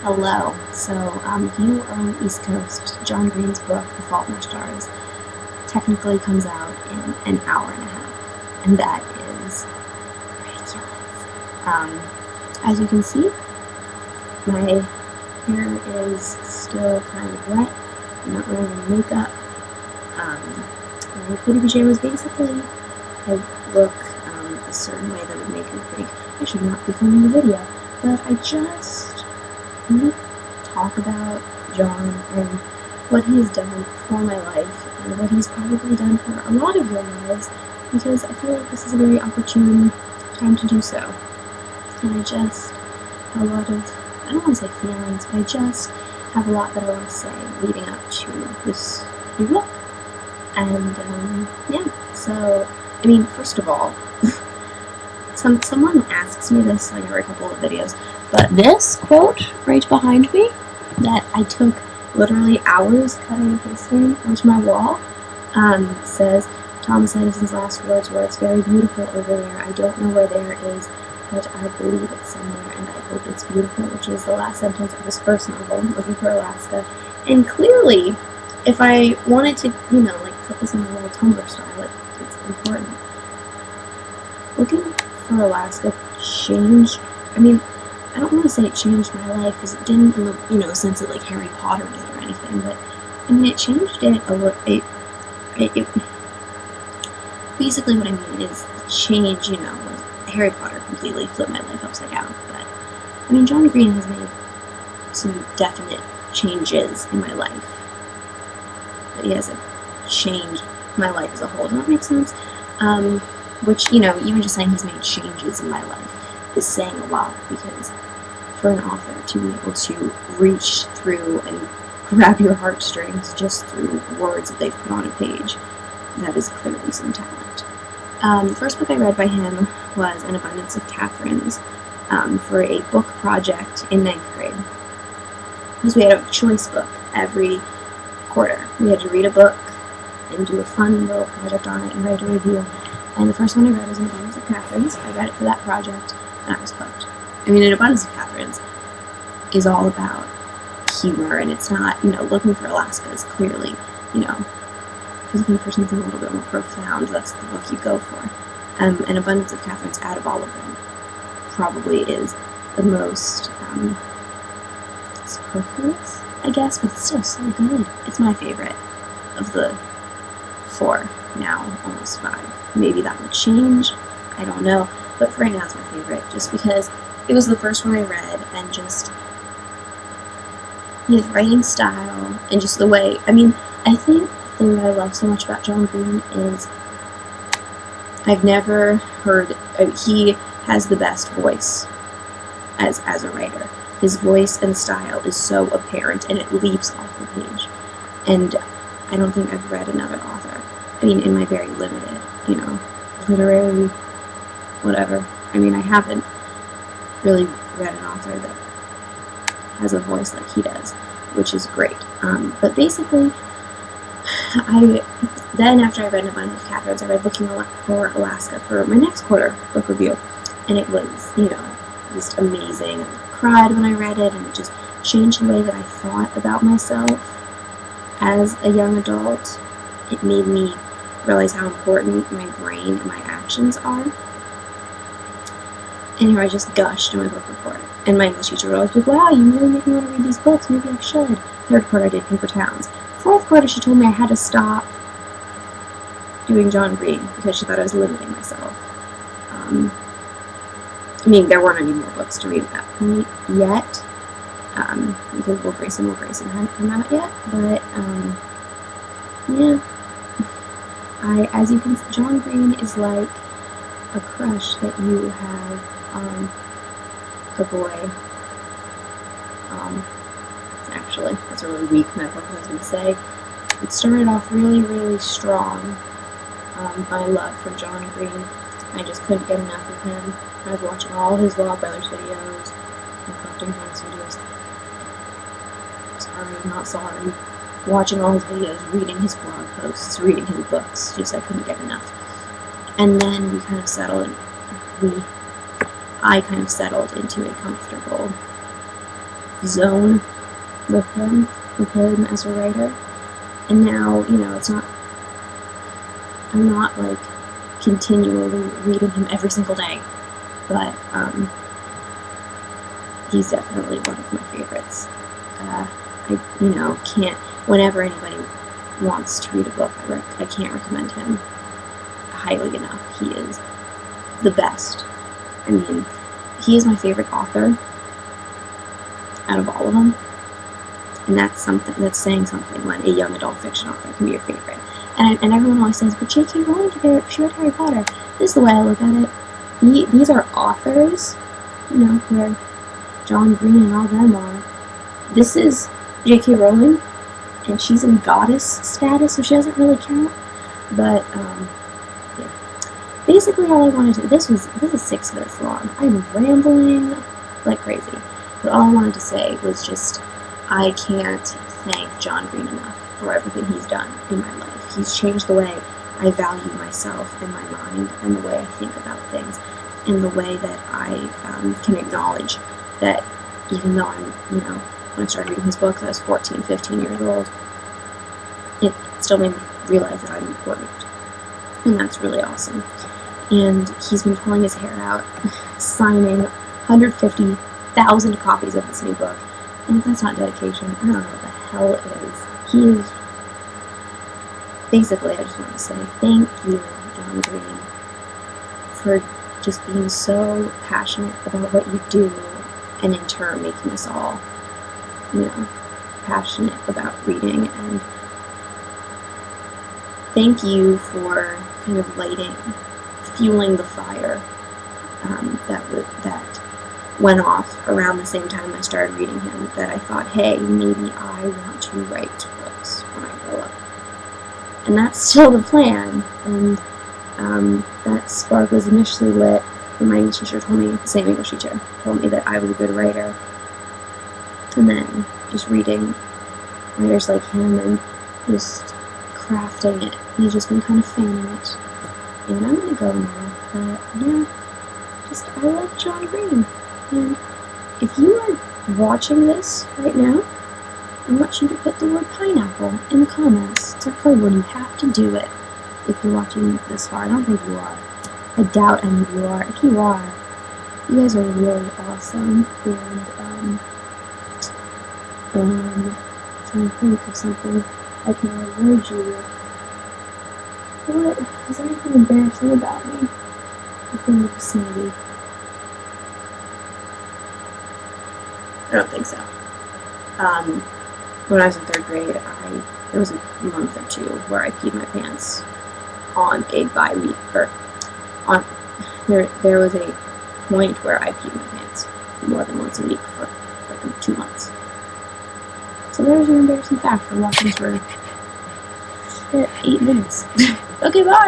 Hello. So, if you are on the East Coast, John Green's book, The Fault in Our Stars, technically comes out in an hour and a half, and that is ridiculous. As you can see, my hair is still kind of wet. I'm not wearing any makeup. My footy pajamas, basically, I look a certain way that would make me think I should not be filming a video, but I just want to talk about John and what he's done for my life and what he's probably done for a lot of your lives, because I feel like this is a very opportune time to do so. And I just have a lot of, I don't want to say feelings, but I just have a lot that I want to say leading up to this new book. And yeah, so, I mean, first of all, someone asks me this like every couple of videos, but this quote right behind me that I took literally hours cutting and pasting onto my wall says, Thomas Edison's last words were, "It's very beautiful over there. I don't know where there is, but I believe it's somewhere, and I hope it's beautiful," which is the last sentence of his first novel, Looking for Alaska. And clearly, if I wanted to, like put this in a little Tumblr style, it's important. Looking for Alaska changed, I mean, I don't want to say it changed my life, because it didn't in the, sense that like Harry Potter did or anything, but, I mean, it changed it a little, basically what I mean is change, Harry Potter completely flipped my life upside down, but, I mean, John Green has made some definite changes in my life, but he hasn't changed my life as a whole. Does that make sense? Which, even just saying he's made changes in my life is saying a lot, because for an author to be able to reach through and grab your heartstrings just through words that they've put on a page, that is clearly some talent. The first book I read by him was An Abundance of Catherines for a book project in 9th grade. Because we had a choice book every quarter. We had to read a book and do a fun little project on it and write a review. And the first one I read was An Abundance of Catherines. I read it for that project, and I was hooked. I mean, An Abundance of Catherines is all about humor, and it's not, Looking for Alaska is clearly, if you're looking for something a little bit more profound, that's the book you go for. An Abundance of Catherines, out of all of them, probably is the most superfluous, I guess, but it's still so good. It's my favorite of the 4 now, almost 5. Maybe that will change, I don't know, but for right now it's my favorite, just because it was the first one I read, and just his writing style, and just the way, I mean, I think the thing that I love so much about John Green is I've never heard, he has the best voice as a writer. His voice and style is so apparent, and it leaps off the page, and I don't think I've read another author, I mean, in my very limited, literary, whatever. I mean, I haven't really read an author that has a voice like he does, which is great. But basically, then after I read An Abundance of Catherines, I read Looking for Alaska for my next quarter book review, and it was, just amazing. I cried when I read it, and it just changed the way that I thought about myself as a young adult. It made me realize how important my brain and my actions are. And here I just gushed in my book report. And my English teacher would always be like, "Wow, you really make me want to read these books. Maybe I should." 3rd quarter I did Paper Towns. 4th quarter she told me I had to stop doing John Green because she thought I was limiting myself. I mean, there weren't any more books to read at that point yet, because Will Grayson hadn't come out yet, but, yeah. As you can see, John Green is like a crush that you have on a boy. Actually, that's a really weak metaphor I was going to say. It started off really, really strong, my love for John Green. I just couldn't get enough of him. I was watching all his Vlog Brothers videos, and Crafting Hanks videos. Sorry, not sorry. Watching all his videos, reading his blog posts, reading his books, just I couldn't get enough. And then we kind of settled, I kind of settled into a comfortable zone with him as a writer. And now, it's not, I'm not like continually reading him every single day, but he's definitely one of my favorites. I can't, whenever anybody wants to read a book, I can't recommend him highly enough. He is the best. I mean, he is my favorite author out of all of them, and that's saying something when a young adult fiction author can be your favorite. And everyone always says, but J.K. Rowling, she read Harry Potter. This is the way I look at it. These are authors, where John Green and all them are. This is J.K. Rowling, and she's in goddess status, so she doesn't really count. But yeah. Basically, all I wanted to. This is 6 minutes long. I'm rambling like crazy, but all I wanted to say was just, I can't thank John Green enough for everything he's done in my life. He's changed the way I value myself and my mind, and the way I think about things, and the way that I can acknowledge that even though I'm, when I started reading his books, I was 14, 15 years old, it still made me realize that I'm important. And that's really awesome. And he's been pulling his hair out, signing 150,000 copies of this new book. And if that's not dedication, I don't know what the hell it is. He is... Basically, I just want to say thank you, John Green, for just being so passionate about what you do, and in turn making us all, passionate about reading. And thank you for kind of fueling the fire that went off around the same time I started reading him, that I thought, hey, maybe I want to write books when I grow up. And that's still the plan. And that spark was initially lit when my English teacher told me, the same English teacher, told me that I was a good writer. And then just reading writers like him and just crafting it. He's just been kind of fanning it. And I'm gonna go now. But yeah, I love John Green. And if you are watching this right now, I want you to put the word pineapple in the comments. It's our code word. You have to do it if you're watching this far. I don't think you are. I doubt any of you are. If you are, you guys are really awesome. And trying to think of something I can reward you with. What? Is there anything embarrassing about me within the vicinity? I don't think so. When I was in 3rd grade, there was a month or two where I peed my pants on a bi-week, or there was a point where I peed my pants more than once a week for like 2 months. So there's your embarrassing fact for watching for 8 minutes. Okay, bye!